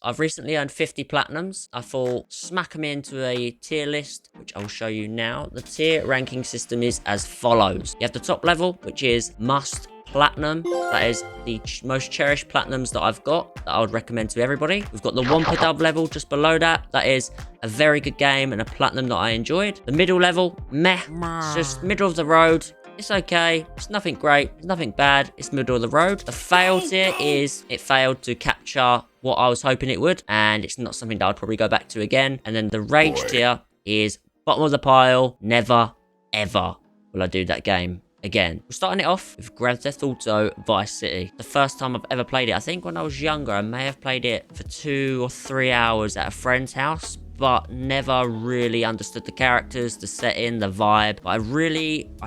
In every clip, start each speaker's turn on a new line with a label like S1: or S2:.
S1: I've recently earned 50 platinums. I thought smack them into a tier list, which I'll show you now. The tier ranking system is as follows. You have the top level, which is must platinum. That is the most cherished platinums that I've got that I would recommend to everybody. We've got the Wumpa Dub level just below that. That is a very good game and a platinum that I enjoyed. The middle level, meh. It's just middle of the road. It's okay. It's nothing great. It's nothing bad. It's middle of the road. The fail tier is it failed to capture what I was hoping it would, and it's not something that I'd probably go back to again. And then the rage tier is bottom of the pile. Never, ever will I do that game again. We're starting it off with Grand Theft Auto Vice City. The first time I've ever played it. I think when I was younger, I may have played it for 2 or 3 hours at a friend's house, but never really understood the characters, the setting, the vibe. But I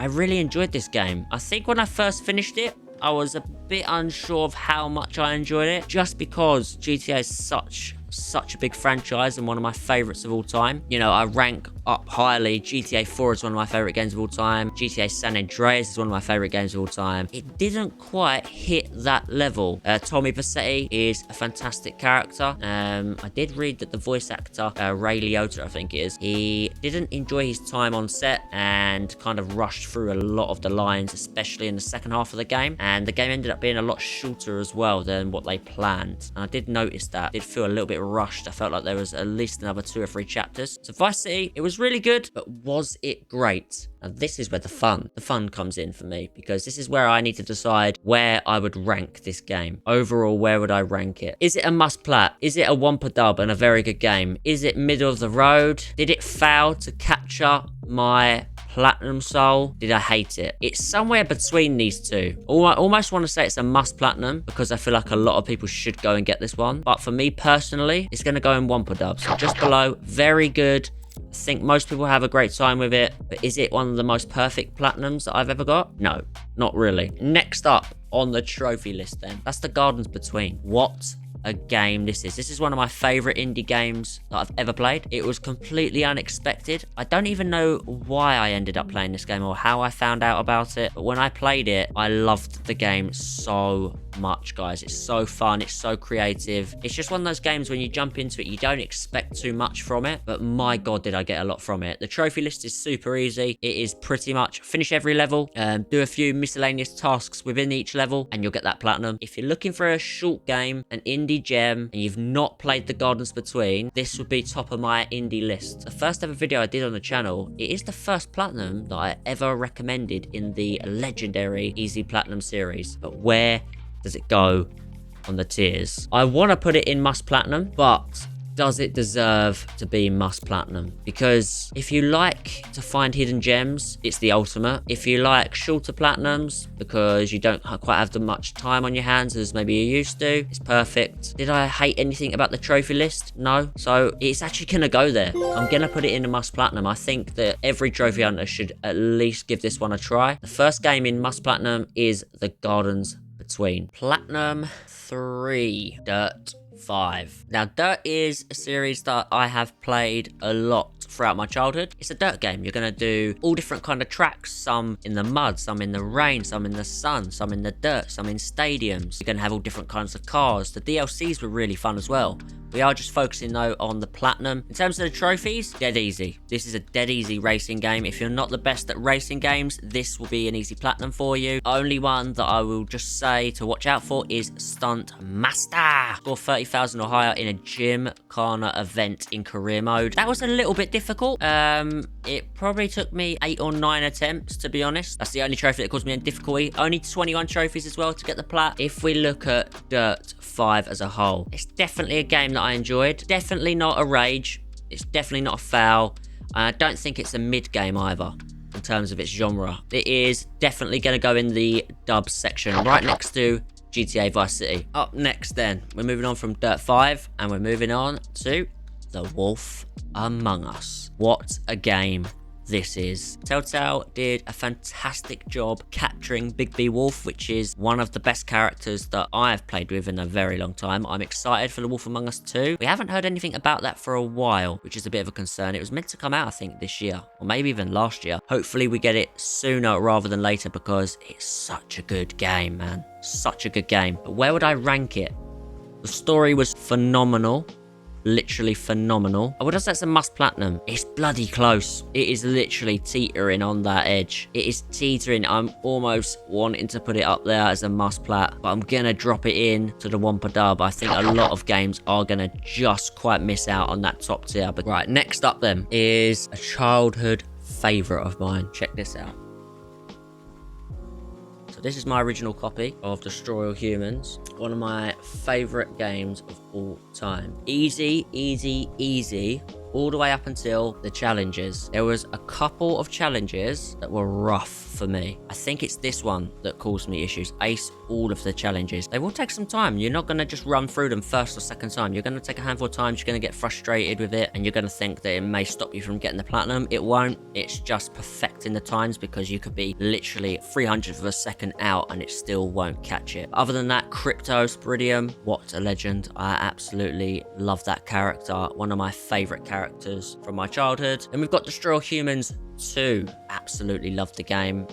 S1: really enjoyed this game. I think when I first finished it, I was a bit unsure of how much I enjoyed it, just because GTA is such a big franchise and one of my favorites of all time. You know, I rank up highly. GTA 4 is one of my favorite games of all time. GTA San Andreas is one of my favorite games of all time. It didn't quite hit that level. Tommy Vercetti is a fantastic character. I did read that the voice actor, Ray Liotta, I think it is, he didn't enjoy his time on set and kind of rushed through a lot of the lines, especially in the second half of the game. And the game ended up being a lot shorter as well than what they planned. And I did notice that. It did feel a little bit rushed. I felt like there was at least another 2 or 3 chapters. So Vice City, it was really good, but was it great? And this is where the fun comes in for me, because this is where I need to decide where I would rank this game. Overall, where would I rank it? Is it a must plat? Is it a Wumpa Dub and a very good game? Is it middle of the road? Did it fail to capture my platinum soul? Did I hate it? It's somewhere between these two. I almost want to say it's a must platinum, because I feel like a lot of people should go and get this one. But for me personally, it's going to go in Wumpa Dub. So just below, very good. I think most people have a great time with it, but is it one of the most perfect platinums that I've ever got? No, not really. Next up on the trophy list then, that's the Gardens Between. What a game this is. This is one of my favorite indie games that I've ever played. It was completely unexpected. I don't even know why I ended up playing this game or how I found out about it, but when I played it, I loved the game so much, guys. It's so fun. It's so creative. It's just one of those games when you jump into it, you don't expect too much from it, but my god, did I get a lot from it. The trophy list is super easy. It is pretty much finish every level, do a few miscellaneous tasks within each level, and you'll get that platinum. If you're looking for a short game, an indie gem, and you've not played the Gardens Between, this would be top of my indie list. The first ever video I did on the channel, it is the first platinum that I ever recommended in the legendary Easy Platinum series. But where does it go on the tiers? I want to put it in must platinum, but does it deserve to be must platinum? Because if you like to find hidden gems, it's the ultimate. If you like shorter platinums because you don't quite have the much time on your hands as maybe you used to, it's perfect. Did I hate anything about the trophy list? No. So it's actually gonna go there. I'm gonna put it in a must platinum. I think that every trophy hunter should at least give this one a try. The first game in must platinum is the Gardens Between. Platinum 3, Dirt 5. Now, Dirt is a series that I have played a lot throughout my childhood. It's a dirt game. You're going to do all different kind of tracks, some in the mud, some in the rain, some in the sun, some in the dirt, some in stadiums. You're going to have all different kinds of cars. The DLCs were really fun as well. We are just focusing though on the platinum. In terms of the trophies, dead easy. This is a dead easy racing game. If you're not the best at racing games, this will be an easy platinum for you. Only one that I will just say to watch out for is Stunt Master. Score 30,000 or higher in a Gymkhana event in career mode. That was a little bit difficult. It probably took me 8 or 9 attempts, to be honest. That's the only trophy that caused me any difficulty. Only 21 trophies as well to get the plat. If we look at Dirt 5 as a whole, it's definitely a game that I enjoyed. Definitely not a rage. It's definitely not a foul. I don't think it's a mid game either in terms of its genre. It is definitely going to go in the dubs section right next to GTA Vice City. Up next then, we're moving on from Dirt 5 and we're moving on to The Wolf Among Us. What a game this is. Telltale did a fantastic job capturing Big B Wolf, which is one of the best characters that I have played with in a very long time. I'm excited for The Wolf Among Us 2. We haven't heard anything about that for a while, which is a bit of a concern. It was meant to come out, I think, this year, or maybe even last year. Hopefully we get it sooner rather than later, because it's such a good game, man. Such a good game. But where would I rank it? The story was phenomenal. Literally phenomenal. I wouldn't say it's a must platinum. It's bloody close. It is literally teetering on that edge. It is teetering. I'm almost wanting to put it up there as a must plat, but I'm gonna drop it in to the Wumpa Dub. I think a lot of games are gonna just quite miss out on that top tier. But right, next up then is a childhood favorite of mine. Check this out. This is my original copy of Destroy All Humans. One of my favorite games of all time. Easy, easy, easy. All the way up until the challenges. There was a couple of challenges that were rough for me. I think it's this one that caused me issues. Ace all of the challenges. They will take some time. You're not going to just run through them first or second time. You're going to take a handful of times. You're going to get frustrated with it. And you're going to think that it may stop you from getting the platinum. It won't. It's just perfecting the times, because you could be literally 300th of a second out and it still won't catch it. Other than that, Crypto Spiridium, what a legend. I absolutely love that character. One of my favorite characters from my childhood. And we've got Destroy All Humans 2. Absolutely loved the game.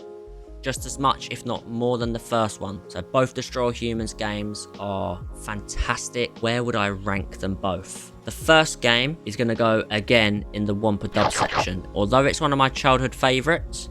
S1: Just as much, if not more, than the first one. So both Destroy All Humans games are fantastic. Where would I rank them both? The first game is going to go again in the Wumpa Dub section. Although it's one of my childhood favorites,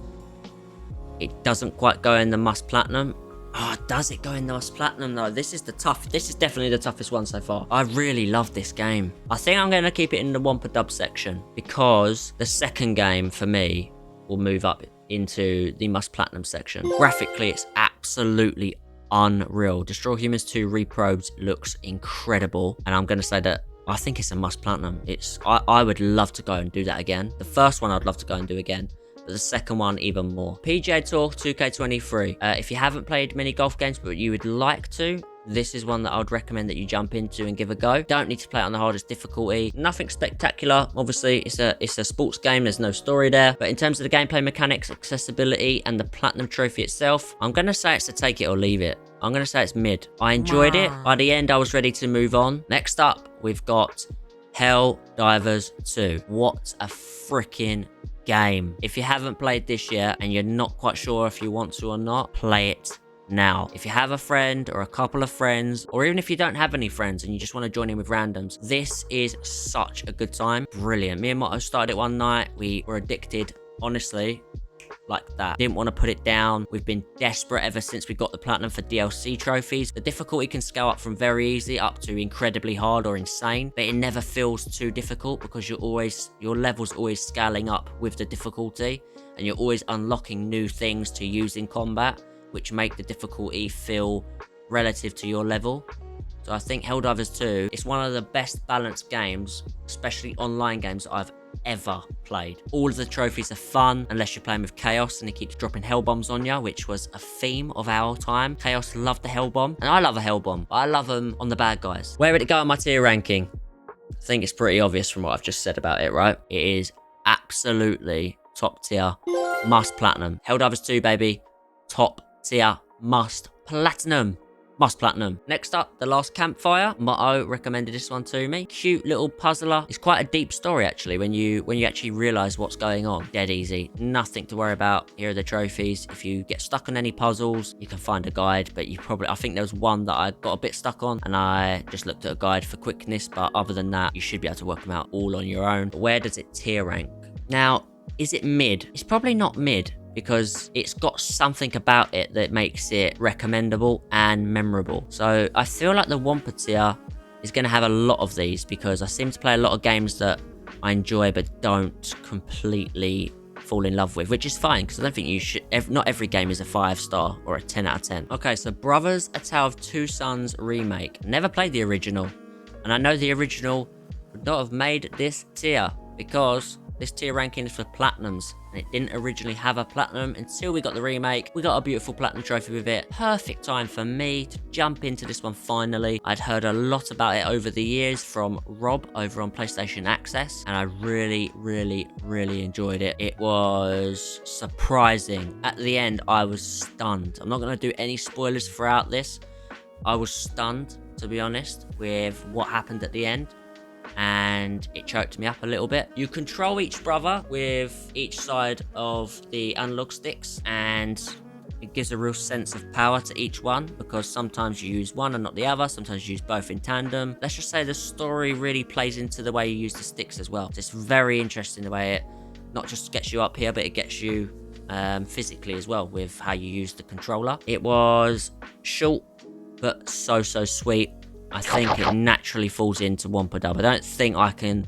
S1: it doesn't quite go in the must platinum. Oh, does it go in the must platinum though? This is definitely the toughest one so far. I really love this game. I think I'm going to keep it in the Wumpa Dub section, because the second game for me will move up into the must platinum section. Graphically, it's absolutely unreal. Destroy All Humans 2 Reprobed looks incredible, and I'm going to say that I think it's a must platinum. I would love to go and do that again. The first one I'd love to go and do again, but the second one even more. PGA Tour 2K23. If you haven't played many golf games but you would like to, this is one that I would recommend that you jump into and give a go. Don't need to play it on the hardest difficulty. Nothing spectacular. Obviously, it's a sports game. There's no story there. But in terms of the gameplay mechanics, accessibility, and the platinum trophy itself, I'm going to say it's a take it or leave it. I'm going to say it's mid. I enjoyed it. By the end, I was ready to move on. Next up, we've got Helldivers 2. What a freaking game. If you haven't played this yet and you're not quite sure if you want to or not, play it now. If you have a friend or a couple of friends, or even if you don't have any friends and you just want to join in with randoms, this is such a good time. Brilliant. Me and Motto started it one night. We were addicted, honestly, like that. Didn't want to put it down. We've been desperate ever since we got the platinum for DLC trophies. The difficulty can scale up from very easy up to incredibly hard or insane, but it never feels too difficult, because your level's always scaling up with the difficulty, and you're always unlocking new things to use in combat, which make the difficulty feel relative to your level. So I think Helldivers 2 is one of the best balanced games, especially online games, that I've ever played. All of the trophies are fun, unless you're playing with Chaos and he keeps dropping hell bombs on you, which was a theme of our time. Chaos loved the hell bomb, and I love a hell bomb, but I love them on the bad guys. Where would it go on my tier ranking? I think it's pretty obvious from what I've just said about it, right? It is absolutely top tier, must platinum. Helldivers 2, baby, top tier, must platinum. Must platinum. Next up, The Last Campfire. Motto recommended this one to me. Cute little puzzler. It's quite a deep story, actually, when you actually realize what's going on. Dead easy. Nothing to worry about. Here are the trophies. If you get stuck on any puzzles, you can find a guide, but I think there was one that I got a bit stuck on, and I just looked at a guide for quickness, but other than that, you should be able to work them out all on your own. But where does it tier rank? Now, is it mid? It's probably not mid, because it's got something about it that makes it recommendable and memorable. So I feel like the Wumpa tier is going to have a lot of these, because I seem to play a lot of games that I enjoy but don't completely fall in love with, which is fine, because I don't think you should. Not every game is a 5-star or a 10 out of 10. Okay, so Brothers: A Tale of Two Sons remake. Never played the original, and I know the original would not have made this tier, because this tier ranking is for platinums, and it didn't originally have a platinum until we got the remake. We got a beautiful platinum trophy with it. Perfect time for me to jump into this one finally. I'd heard a lot about it over the years from Rob over on PlayStation Access, and I really, really, really enjoyed it. It was surprising. At the end, I was stunned. I'm not going to do any spoilers throughout this. I was stunned, to be honest, with what happened at the end, and it choked me up a little bit. You control each brother with each side of the analog sticks, and It gives a real sense of power to each one, because sometimes you use one and not the other, sometimes you use both in tandem. Let's just say the story really plays into the way you use the sticks as well. It's very interesting the way it not just gets you up here, but it gets you physically as well with how you use the controller. It was short, but so sweet. I think it naturally falls into Wumpa Dub. I don't think I can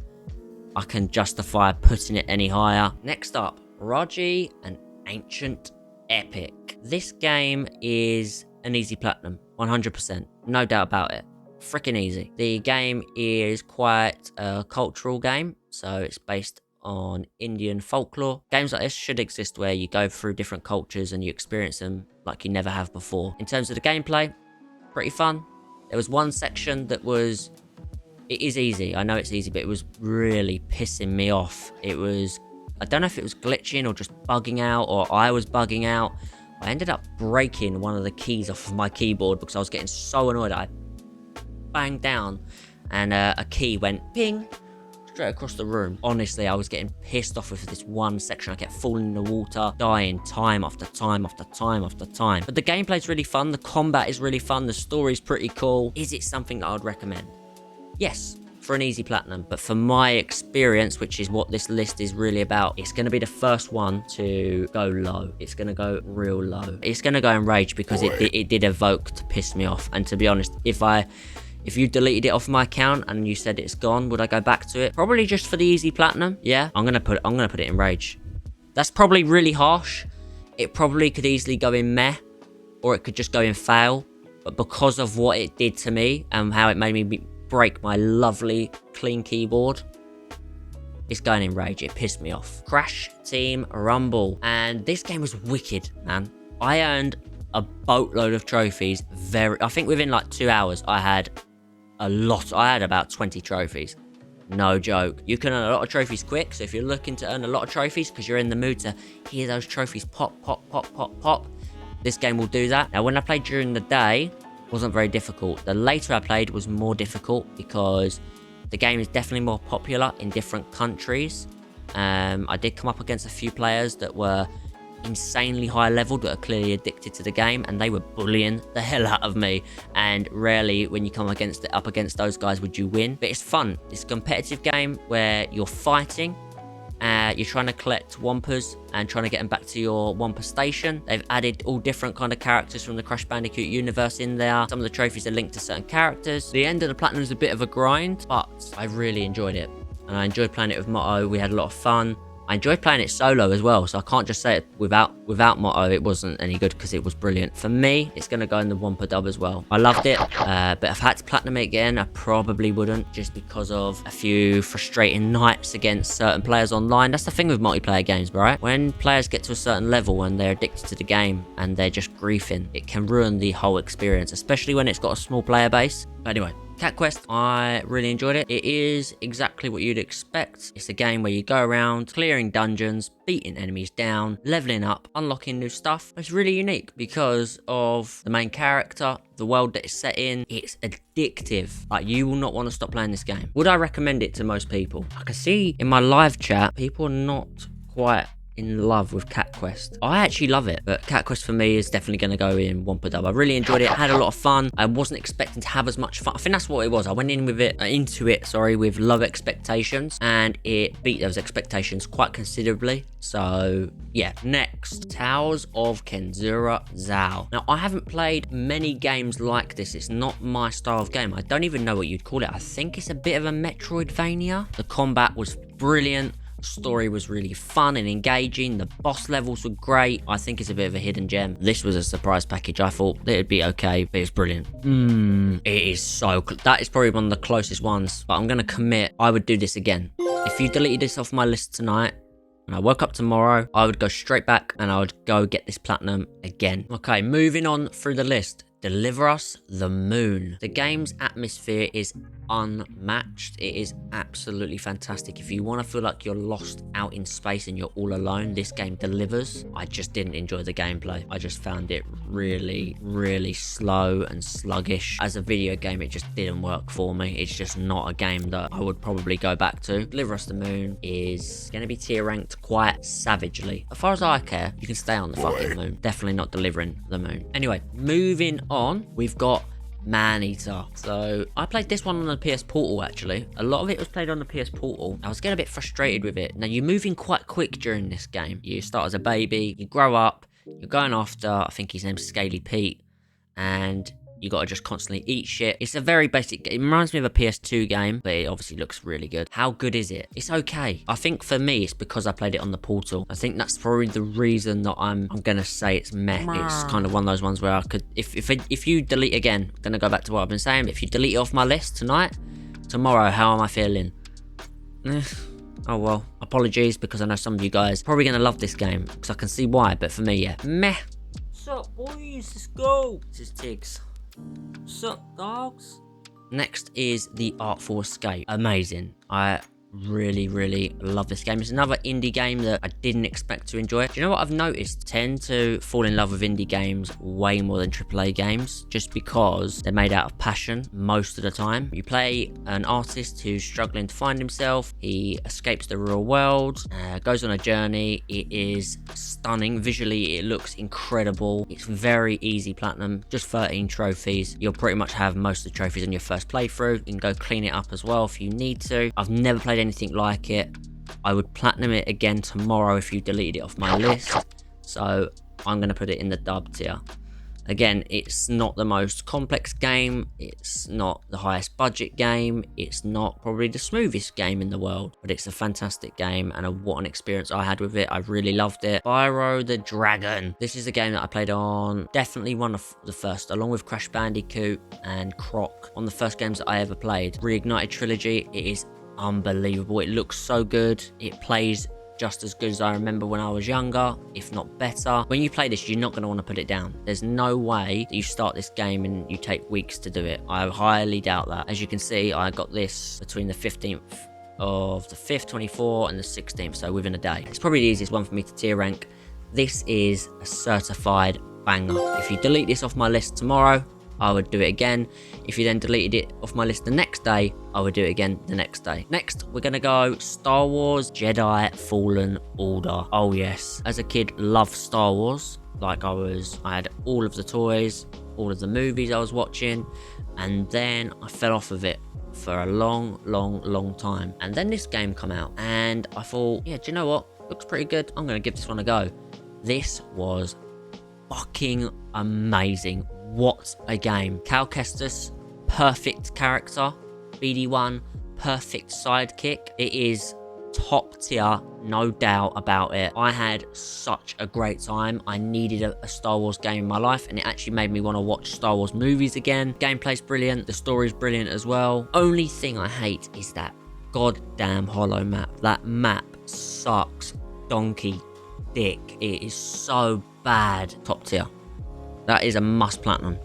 S1: justify putting it any higher. Next up, Raji, an Ancient Epic. This game is an easy platinum, 100%. No doubt about it. Freaking easy. The game is quite a cultural game, so it's based on Indian folklore. Games like this should exist where you go through different cultures and you experience them like you never have before. In terms of the gameplay, pretty fun. There was one section that was... It is easy. I know it's easy, but it was really pissing me off. It was... I don't know if it was glitching or just bugging out, or I was bugging out. I ended up breaking one of the keys off of my keyboard because I was getting so annoyed. I banged down and a key went ping straight across the room. Honestly, I was getting pissed off with this one section. I kept falling in the water, dying time after time after time after time. But the gameplay's really fun. The combat is really fun. The story's pretty cool. Is it something that I would recommend? Yes, for an easy platinum. But for my experience, which is what this list is really about, it's going to be the first one to go low. It's going to go real low. It's going to go in rage because it did evoke to piss me off. And to be honest, if you deleted it off my account and you said it's gone, would I go back to it? Probably just for the easy platinum. Yeah, I'm gonna put it in rage. That's probably really harsh. It probably could easily go in meh, or it could just go in fail. But because of what it did to me and how it made me break my lovely clean keyboard, it's going in rage. It pissed me off. Crash Team Rumble, and this game was wicked, man. I earned a boatload of trophies. I think within like 2 hours, I had a lot. I had about 20 trophies. No joke. You can earn a lot of trophies quick, so if you're looking to earn a lot of trophies because you're in the mood to hear those trophies pop, pop, pop, pop, pop, this game will do that. Now, when I played during the day, it wasn't very difficult. The later I played was more difficult because the game is definitely more popular in different countries. I did come up against a few players that were insanely high level that are clearly addicted to the game, and they were bullying the hell out of me, and rarely when you come up against those guys would you win. But it's fun. It's a competitive game where you're fighting, you're trying to collect Wumpas and trying to get them back to your Wumpa station. They've added all different kind of characters from the Crash Bandicoot universe in there. Some of the trophies are linked to certain characters. The end of the platinum is a bit of a grind, but I really enjoyed it, and I enjoyed playing it with Motto. We had a lot of fun. I enjoyed playing it solo as well, so I can't just say it without Motto it wasn't any good, because it was brilliant. For me, it's going to go in the Wumpa Dub as well. I loved it, but if I had to platinum it again, I probably wouldn't, just because of a few frustrating nights against certain players online. That's the thing with multiplayer games, right? When players get to a certain level and they're addicted to the game and they're just griefing, it can ruin the whole experience, especially when it's got a small player base. But anyway, Cat Quest, I really enjoyed it. It is exactly what you'd expect. It's a game where you go around clearing dungeons, beating enemies down, leveling up, unlocking new stuff. It's really unique because of the main character, the world that it's set in. It's addictive. Like, you will not want to stop playing this game. Would I recommend it to most people? I can see in my live chat, people are not quite in love with Cat Quest. I actually love it, but Cat Quest for me is definitely going to go in Wumpa Dub. I really enjoyed it. I had a lot of fun. I wasn't expecting to have as much fun. I think that's what it was. I went into it with low expectations, and it beat those expectations quite considerably. So yeah, next, Tales of Kenzura Zao. Now, I haven't played many games like this. It's not my style of game. I don't even know what you'd call it. I think it's a bit of a Metroidvania. The combat was brilliant. Story was really fun and engaging. The boss levels were great. I think it's a bit of a hidden gem. This was a surprise package. I thought that it'd be okay, but it's brilliant. It is so... That is probably one of the closest ones, but I'm going to commit. I would do this again. If you deleted this off my list tonight and I woke up tomorrow, I would go straight back and I would go get this platinum again. Okay, moving on through the list. Deliver Us the Moon. The game's atmosphere is unmatched. It is absolutely fantastic. If you want to feel like you're lost out in space and you're all alone, this game delivers. I just didn't enjoy the gameplay. I just found it really, really slow and sluggish. As a video game, it just didn't work for me. It's just not a game that I would probably go back to. Deliver Us the Moon is going to be tier ranked quite savagely. As far as I care, you can stay on the fucking moon. Definitely not delivering the moon. Anyway, moving on, we've got Maneater. So I played this one on the PS Portal actually. A lot of it was played on the PS Portal. I was getting a bit frustrated with it. Now you're moving quite quick during this game. You start as a baby, you grow up, you're going after, I think his name's Scaly Pete, and you gotta just constantly eat shit. It's a very basic game. It reminds me of a PS2 game, but it obviously looks really good. How good is it? It's okay. I think for me, it's because I played it on the Portal. I think that's probably the reason that I'm gonna say it's meh. It's kind of one of those ones where I could, if you delete again, I'm gonna go back to what I've been saying. If you delete it off my list tonight, tomorrow, how am I feeling? Oh well, apologies, because I know some of you guys are probably gonna love this game, because I can see why, but for me, yeah, meh. What's up, boys? Let's go. This is Tiggs. What's up, dogs? Next is The Artful Escape. Amazing. I really love this game. It's another indie game that I didn't expect to enjoy. Do you know what I've noticed? I tend to fall in love with indie games way more than AAA games, just because they're made out of passion most of the time. You play an artist who's struggling to find himself. He escapes the real world, goes on a journey. It is stunning. Visually, it looks incredible. It's very easy platinum, just 13 trophies. You'll pretty much have most of the trophies on your first playthrough. You can go clean it up as well if you need to. I've never played anything like it. I would platinum it again tomorrow if you deleted it off my list, so I'm going to put it in the dub tier. Again, it's not the most complex game, it's not the highest budget game, it's not probably the smoothest game in the world, but it's a fantastic game, and what an experience I had with it. I really loved it. Spyro the Dragon. This is a game that I played on, definitely one of the first, along with Crash Bandicoot and Croc, on the first games that I ever played. Reignited Trilogy, it is unbelievable. It looks so good. It plays just as good as I remember when I was younger, if not better. When you play this, you're not going to want to put it down. There's no way that you start this game and you take weeks to do it. I highly doubt that. As you can see, I got this between the 15th of the 5th, 24, and the 16th, so within a day. It's probably the easiest one for me to tier rank. This is a certified banger. If you delete this off my list tomorrow, I would do it again. If you then deleted it off my list the next day, I would do it again the next day. Next, we're gonna go Star Wars Jedi Fallen Order. Oh yes, as a kid, loved Star Wars. Like I had all of the toys, all of the movies I was watching, and then I fell off of it for a long time. And then this game come out, and I thought, yeah, do you know what? Looks pretty good. I'm gonna give this one a go. This was fucking amazing. What a game. Cal Kestis, perfect character. BD1, perfect sidekick. It is top tier, no doubt about it. I had such a great time. I needed a Star Wars game in my life, and it actually made me want to watch Star Wars movies again. Gameplay's brilliant, the story's brilliant as well. Only thing I hate is that goddamn hollow map. That map sucks donkey dick. It is so bad. Top tier. That is a must platinum.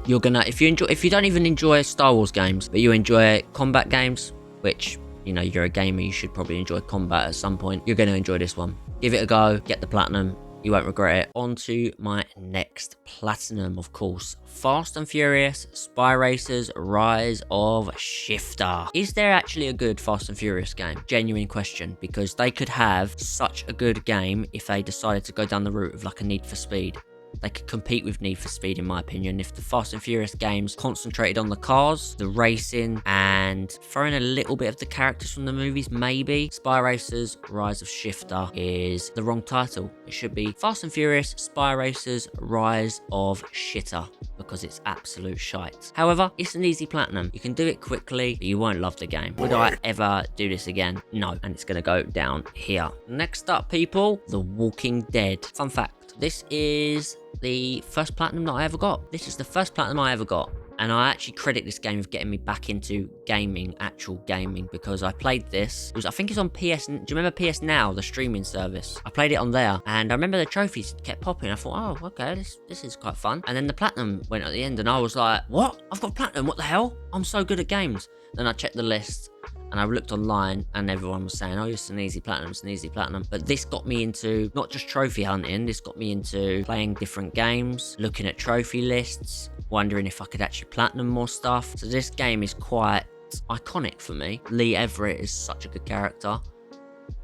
S1: You're gonna, if you don't even enjoy Star Wars games, but you enjoy combat games, which, you know, you're a gamer, you should probably enjoy combat at some point, you're gonna enjoy this one. Give it a go, get the platinum, you won't regret it. On to my next platinum, of course. Fast and Furious Spy Racers Rise of Shifter. Is there actually a good Fast and Furious game? Genuine question, because they could have such a good game if they decided to go down the route of like a Need for Speed. They could compete with Need for Speed, in my opinion, if the Fast and Furious games concentrated on the cars, the racing, and throwing a little bit of the characters from the movies, maybe. Spy Racers Rise of Shifter is the wrong title. It should be Fast and Furious Spy Racers Rise of Shitter, because it's absolute shite. However, it's an easy platinum. You can do it quickly, but you won't love the game. Would I ever do this again? No, and it's going to go down here. Next up, people, The Walking Dead. Fun fact. This is the first platinum that I ever got. This is the first platinum I ever got. And I actually credit this game with getting me back into gaming, actual gaming, because I played this. I think it's on PS. Do you remember PS Now, the streaming service? I played it on there, and I remember the trophies kept popping. I thought, oh, okay, this is quite fun. And then the platinum went at the end, and I was like, what? I've got platinum? What the hell? I'm so good at games. Then I checked the list, and I looked online, and everyone was saying, oh, it's an easy platinum, it's an easy platinum. But this got me into not just trophy hunting, this got me into playing different games, looking at trophy lists, wondering if I could actually platinum more stuff. So this game is quite iconic for me. Lee Everett is such a good character.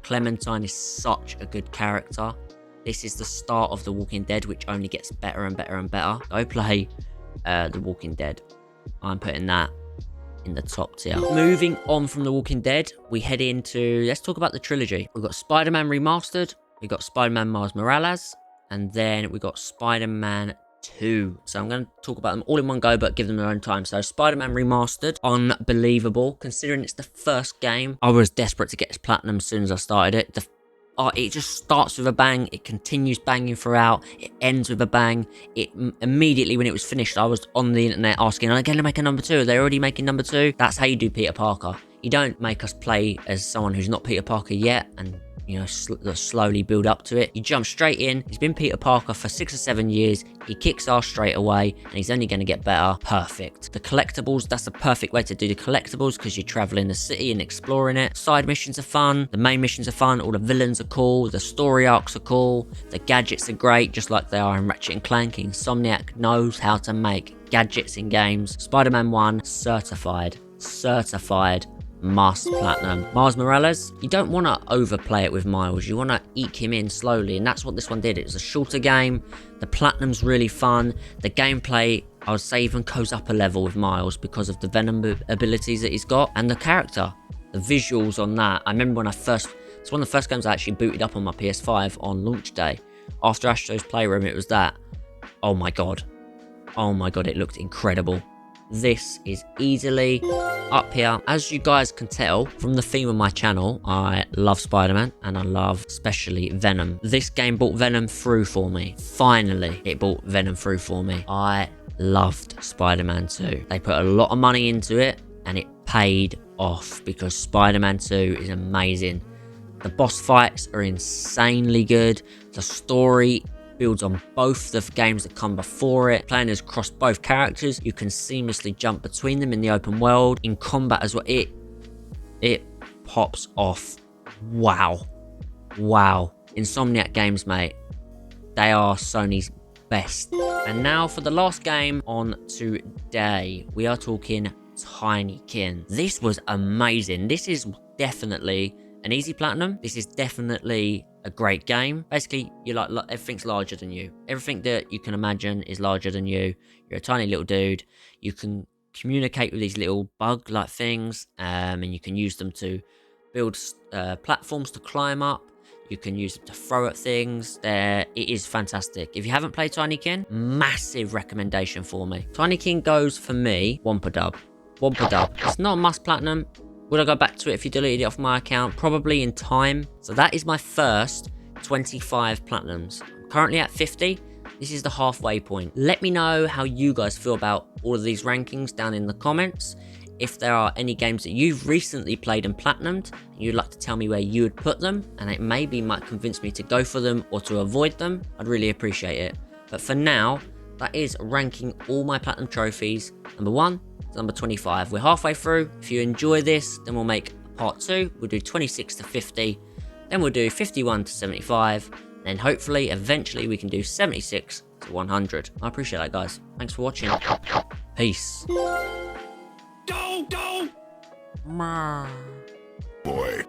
S1: Clementine is such a good character. This is the start of The Walking Dead, which only gets better and better and better. Go play The Walking Dead. I'm putting that in the top tier. Moving on from The Walking Dead, we head into, let's talk about the trilogy. We've got Spider-Man Remastered, we've got Spider-Man Miles Morales, and then we've got Spider-Man 2. So I'm going to talk about them all in one go, but give them their own time. So Spider-Man Remastered, unbelievable. Considering it's the first game, I was desperate to get this platinum as soon as I started it. It just starts with a bang, it continues banging throughout, it ends with a bang. It immediately, when it was finished, I was on the internet asking, are they going to make a number 2? Are they already making number 2? That's how you do Peter Parker. You don't make us play as someone who's not Peter Parker yet, and you know, slowly build up to it. You jump straight in. He's been Peter Parker for 6 or 7 years. He kicks ass straight away, and he's only going to get better. Perfect. The collectibles, that's the perfect way to do the collectibles, because you're traveling the city and exploring it. Side missions are fun. The main missions are fun. All the villains are cool. The story arcs are cool. The gadgets are great, just like they are in Ratchet & Clank. Insomniac knows how to make gadgets in games. Spider-Man 1, certified must platinum. Miles Morales, you don't want to overplay it with Miles, you want to eke him in slowly, and that's what this one did. It was a shorter game, the platinum's really fun, the gameplay I would say even goes up a level with Miles because of the Venom abilities that he's got, and the character, the visuals on that. I remember when it's one of the first games I actually booted up on my PS5 on launch day. After Astro's Playroom, it was that. Oh my god, it looked incredible. This is easily up here. As you guys can tell from the theme of my channel, I love Spider-Man, and I love especially Venom. This game brought Venom through for me. Finally, it brought Venom through for me. I loved Spider-Man 2. They put a lot of money into it, and it paid off, because Spider-Man 2 is amazing. The boss fights are insanely good. The story builds on both the games that come before it. Playing as across both characters, you can seamlessly jump between them in the open world. In combat as well, it pops off. Wow. Insomniac Games, mate. They are Sony's best. And now for the last game on today, we are talking Tinykin. This was amazing. This is definitely an easy platinum. This is definitely a great game. Basically, you're like everything's larger than you. Everything that you can imagine is larger than you. You're a tiny little dude. You can communicate with these little bug-like things, and you can use them to build platforms to climb up. You can use them to throw at things. It is fantastic. If you haven't played Tinykin, massive recommendation for me. Tinykin goes for me Wumpa Dub. It's not a must platinum. Would I go back to it if you deleted it off my account? Probably in time. So that is my first 25 platinums. I'm currently at 50. This is the halfway point. Let me know how you guys feel about all of these rankings down in the comments. If there are any games that you've recently played and platinumed, and you'd like to tell me where you would put them, and it maybe might convince me to go for them or to avoid them, I'd really appreciate it. But for now, that is ranking all my platinum trophies. Number 1 to number 25. We're halfway through. If you enjoy this, then we'll make part 2. We'll do 26 to 50. Then we'll do 51 to 75. Then hopefully, eventually, we can do 76 to 100. I appreciate that, guys. Thanks for watching. Peace. Go! Boy.